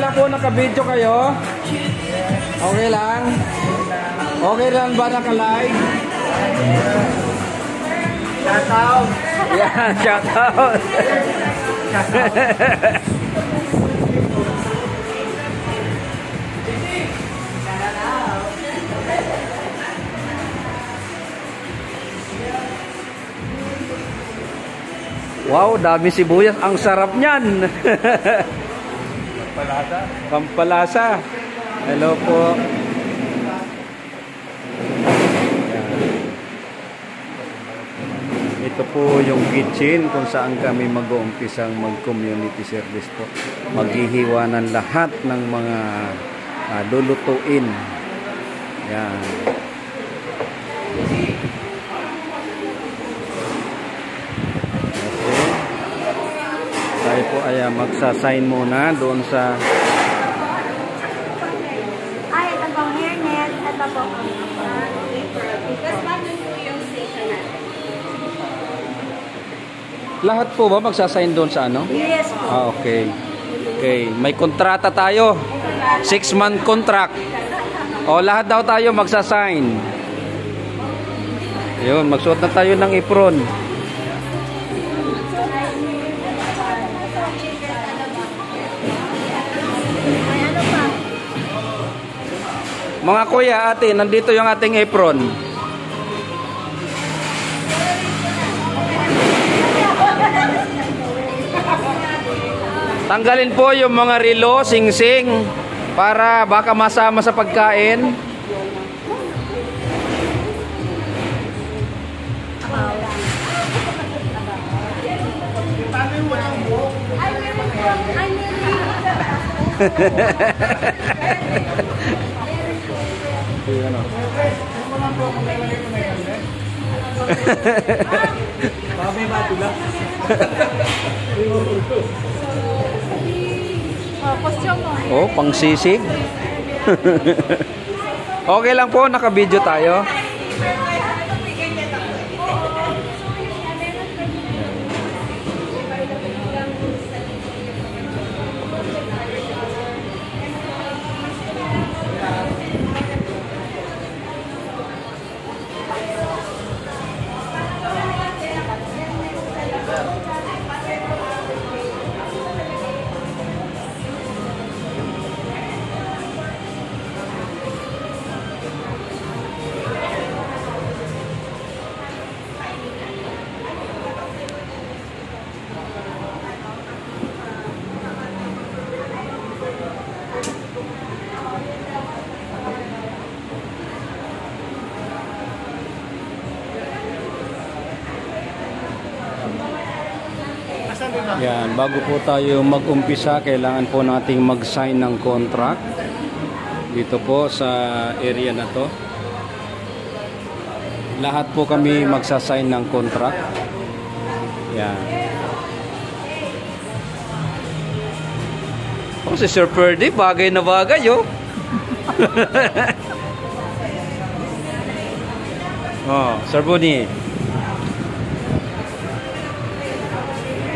lang po naka-video kayo? Okay lang? Okay lang ba naka-live? Shout out! Yeah, shout out! Wow, dami sibuyas. Ang sarap niyan. Pampalasa. Pampalasa. Hello po. Ito po yung kitchen kung saan kami mag-uumpisang mag-community service po. Maghihiwa ng lahat ng mga lulutuin. Yan. Tayo po ay magsasign muna doon sa ito pong hairnet, ito po. lahat po ba magsasign doon sa ano? Yes po. Okay. Okay, may kontrata tayo. 6-month contract. O lahat daw tayo magsasign. Yun, magsuot na tayo ng apron. Mga kuya, ate, nandito yung ating apron. Tanggalin po yung mga relo, sing-sing, para baka masama sa pagkain. Oh, pang sisig. Okay lang po, naka-video tayo. Yan, bago po tayo mag-umpisa, kailangan po nating mag-sign ng contract dito po sa area na to. Lahat po kami magsasign ng contract. Yan. Oh, si Sir Ferdy, bagay na bagay, oh. Oh, Sir Bonnie.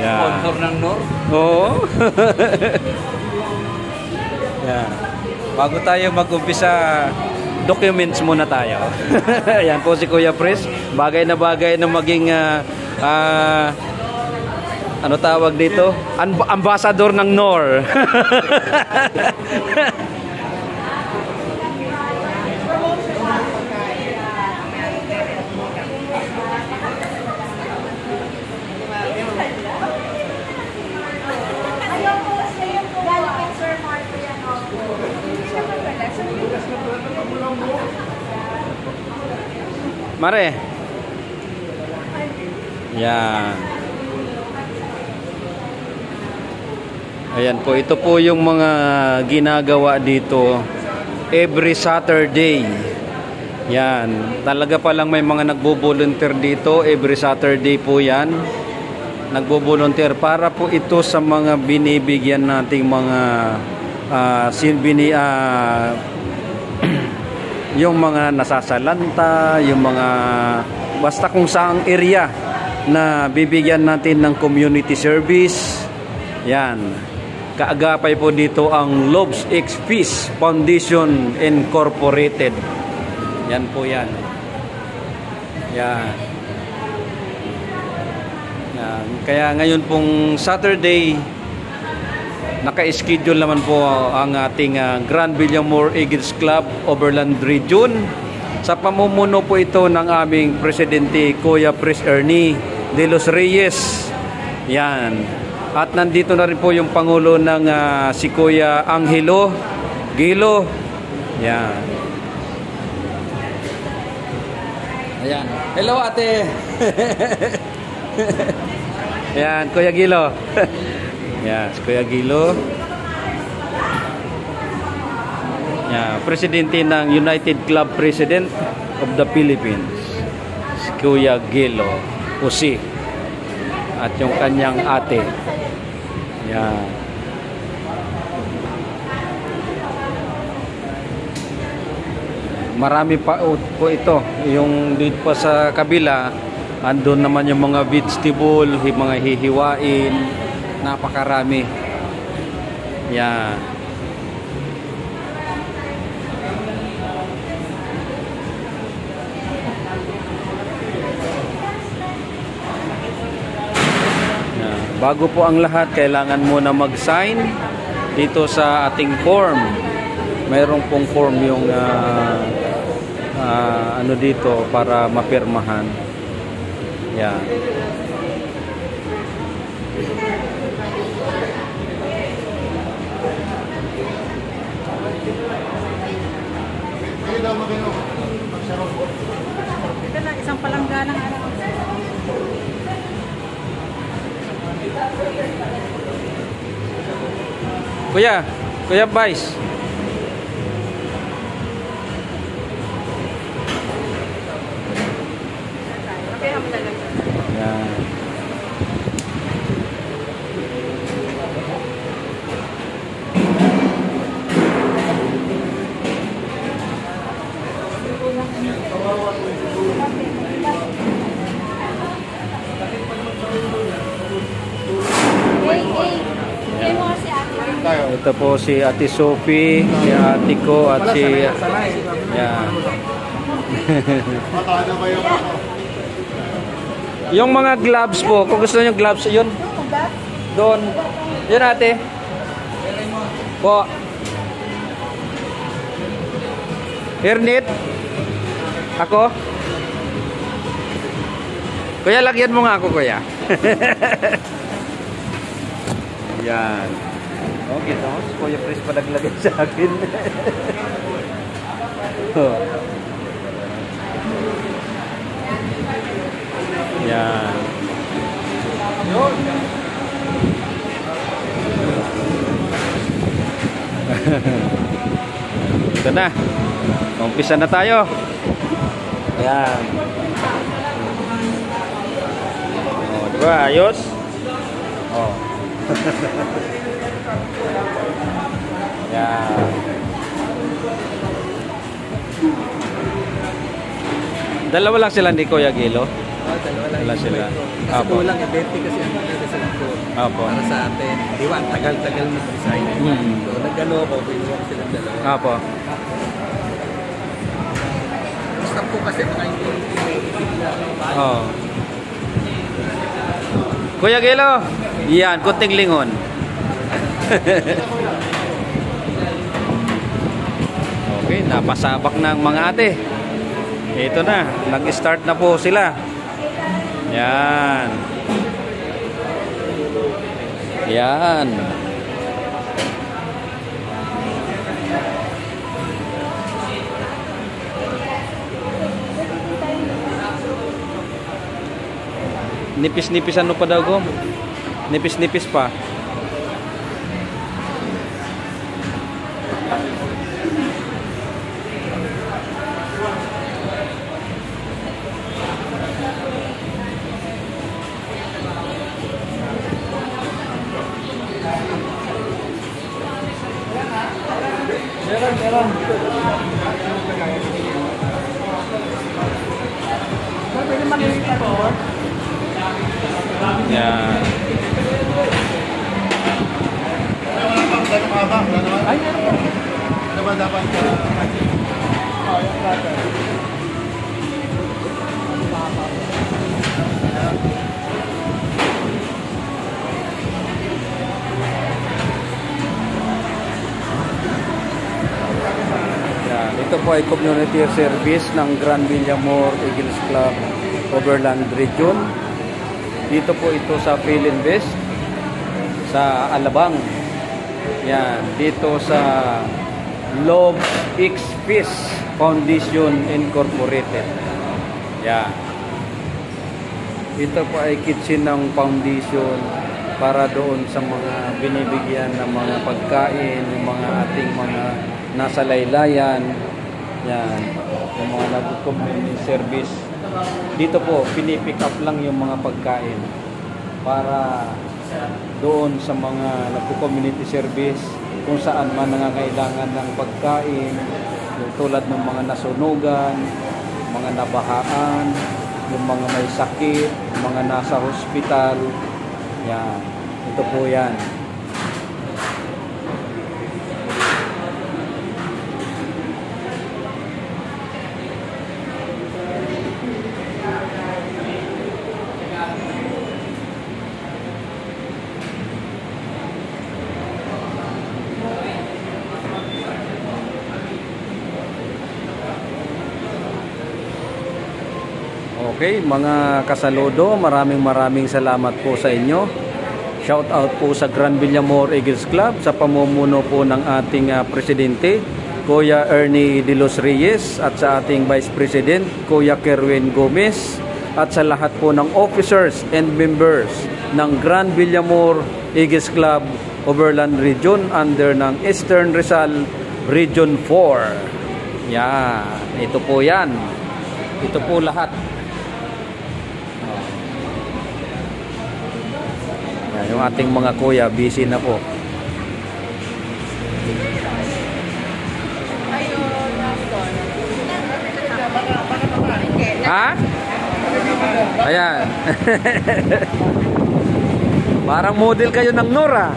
Yeah. Sponsor ng Nor. Oo. Yeah. Bago tayo mag-umpisa, documents muna tayo. Yan po si Kuya Pris. Bagay na maging ano tawag dito? Ambassador ng Nor. Mare. Yan. Ayan po, ito po yung mga ginagawa dito every Saturday. Yan. Talaga palang may mga nagbo-volunteer dito every Saturday po yan. Nagbo-volunteer para po ito sa mga binibigyan nating mga yung mga nasasalanta, yung mga basta kung saang area na bibigyan natin ng community service. Yan. kaagapay po dito ang Loves X Peace Foundation Incorporated. Yan po yan. Yan. Yan. Kaya ngayon pong Saturday, naka-schedule naman po ang ating Grand Villamor Eagles Club Overland Region. Sa pamumuno po ito ng aming Presidente Kuya Pres Ernie de los Reyes. Yan. At nandito na rin po yung Pangulo ng si Kuya Angelo Gilo. Yan. Ayan. Hello ate. Yan, Kuya Gilo. Yan, si Kuya Gilo. Yan, Presidente ng United Club President of the Philippines. Si Kuya Gilo Usi. At yung kanyang ate. Yan. Marami pa po ito. Yung dito pa sa kabila, andun naman yung mga vegetable, yung mga hihiwain. Napakarami. Yan. Bago po ang lahat, kailangan muna mag-sign dito sa ating form. Mayroong pong form yung ano dito para mapirmahan. Yan. Ito na, isang palangganang araw. Kuya Vice. Yan. Ito po si Ate Sophie, si Ate ko at si yan. Yung mga gloves po, kung gusto niyo gloves, yun. Doon. Yun ate. Po. Hairnet. Ako. Kuya, lagyan mo nga ako, kuya. Yan. Okay, tapos Kuya Pres pa naglagay sa akin. Oh. Yan. Ito na. Umpisa na tayo. Ayan. Oh, diba? Ayos? Oh. Yan. Dalawa lang sila ni Kuya Gilo? Dalawa sila. Kasi kulang, 20 kasi ang mga sa ko. Apo. Para sa atin. Di ba, ang tagal-tagal mag-design. So, nag-ano ako, pinuha ko silang dalawa. Apo. Gusto ko kasi mga yung Oh. Kuya Gilo, yan, kunting lingon. Okay, napasabak ng mga ate. Ito na, nag-start na po sila. Yan. Yan. Nipis-nipis ano pa daw ko? Nipis-nipis pa. Meron. Pwede mag-iipit po. Yan. ganun haba? Wala naman? Ay, meron. Ano ba dapat? Oh, yung platter. Yan, ito po ay community service ng Grand Villamor Eagles Club Overland Region. Dito po ito sa Philinvest sa Alabang. Yan, dito sa Love X Fish Foundation Incorporated. Yan. Ito po ay kitchen ng foundation para doon sa mga binibigyan ng mga pagkain, yung mga ating mga nasa laylayan. Yan, yung mga nag-community service. Dito po, pinipick up lang yung mga pagkain para doon sa mga nagko-community service kung saan man nangangailangan ng pagkain, yung tulad ng mga nasunugan, mga nabahaan, yung mga may sakit, yung mga nasa hospital. Yan, ito po yan. Okay, mga kasaludo, maraming salamat po sa inyo. Shout out po sa Grand Villamor Eagles Club sa pamumuno po ng ating presidente, Kuya Ernie De Los Reyes, at sa ating Vice President, Kuya Kerwin Gomez, at sa lahat po ng officers and members ng Grand Villamor Eagles Club Overland Region under ng Eastern Rizal Region 4. Yan, ito po yan. Ito po lahat. Yan, yung ating mga kuya, busy na po. Ha? Ayan. Parang model kayo ng Nora.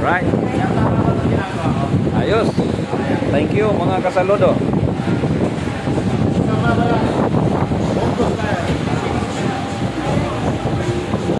Right. Ayos. Thank you mga kasaludo.